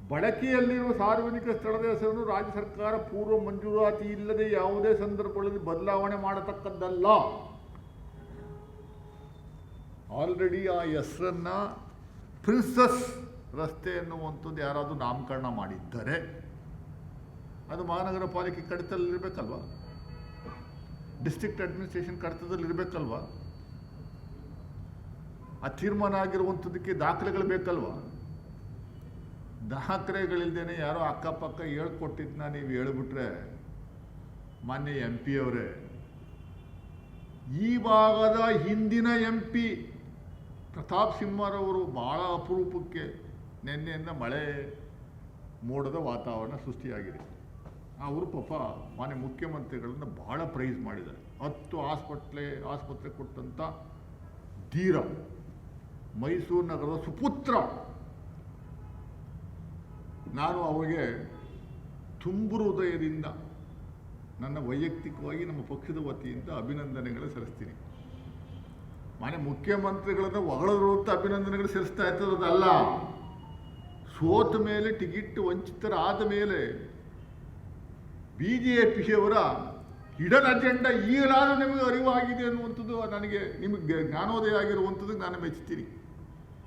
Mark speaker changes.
Speaker 1: ಬಳಕೆಯಲ್ಲಿರುವ ಸಾರ್ವಜನಿಕ ಸ್ಥಳದ ಹೆಸರನ್ನು ರಾಜ್ಯ ಸರ್ಕಾರ ಪೂರ್ವ ಮಂಜೂರಾತಿ ಇಲ್ಲದೆ ಯಾವುದೇ ಸಂದರ್ಭಗಳಲ್ಲಿ ಬದಲಾವಣೆ ಮಾಡತಕ್ಕದ್ದಲ್ಲ. ಆಲ್ರೆಡಿ ಆ ಹೆಸರನ್ನ ಪ್ರಿನ್ಸಸ್ ರಸ್ತೆ ಎನ್ನುವಂಥದ್ದು ಯಾರಾದರೂ ನಾಮಕರಣ ಮಾಡಿದ್ದರೆ ಅದು ಮಹಾನಗರ ಪಾಲಿಕೆ ಕಡಿತದಲ್ಲಿರಬೇಕಲ್ವ, ಡಿಸ್ಟ್ರಿಕ್ಟ್ ಅಡ್ಮಿನಿಸ್ಟ್ರೇಷನ್ ಕಡಿತದಲ್ಲಿರಬೇಕಲ್ವ, ಆ ತೀರ್ಮಾನ ಆಗಿರುವಂಥದ್ದಕ್ಕೆ ದಾಖಲೆಗಳು ಬೇಕಲ್ವ. ದಾಖಲೆಗಳಿಲ್ದೇನೆ ಯಾರೋ ಅಕ್ಕಪಕ್ಕ ಹೇಳ್ಕೊಟ್ಟಿದ್ದನ್ನ ನೀವು ಹೇಳ್ಬಿಟ್ರೆ, ಮಾನ್ಯ MP ಅವರೇ, ಈ ಭಾಗದ ಹಿಂದಿನ MP ಪ್ರತಾಪ್ ಸಿಂಹರವರು ಭಾಳ ಅಪರೂಪಕ್ಕೆ ನಿನ್ನೆಯಿಂದ ಮಳೆ ಮೋಡದ ವಾತಾವರಣ ಸೃಷ್ಟಿಯಾಗಿದೆ. ಅವರು ಪಾಪ ಮಾನ್ಯ ಮುಖ್ಯಮಂತ್ರಿಗಳನ್ನು ಭಾಳ ಪ್ರೈಸ್ ಮಾಡಿದ್ದಾರೆ. 10 ಆಸ್ಪತ್ರೆ ಕೊಟ್ಟಂಥ ಧೀರ, ಮೈಸೂರು ನಗರದ ಸುಪುತ್ರ. ನಾನು ಅವರಿಗೆ ತುಂಬು ಹೃದಯದಿಂದ ನನ್ನ ವೈಯಕ್ತಿಕವಾಗಿ ನಮ್ಮ ಪಕ್ಷದ ವತಿಯಿಂದ ಅಭಿನಂದನೆಗಳು ಸಲ್ಲಿಸ್ತೀನಿ. ಮಾನ್ಯ ಮುಖ್ಯಮಂತ್ರಿಗಳನ್ನು ಹೊಗಳಿದ್ರು ಅಂತ ಅಭಿನಂದನೆಗಳು ಸಲ್ಲಿಸ್ತಾ ಇರ್ತದಲ್ಲ, ಸೋತ ಮೇಲೆ ಟಿಕೆಟ್ ವಂಚಿತರಾದ ಮೇಲೆ BJPಯವರ ಹಿಡನ್ ಅಜೆಂಡಾ ಈಗಲಾದರೂ ನಿಮಗೆ ಅರಿವಾಗಿದೆ ಅನ್ನುವಂಥದ್ದು ನನಗೆ, ನಿಮಗೆ ಜ್ಞಾನೋದಯ ಆಗಿರುವಂಥದ್ದು ನಾನು ಮೆಚ್ಚುತ್ತೀನಿ.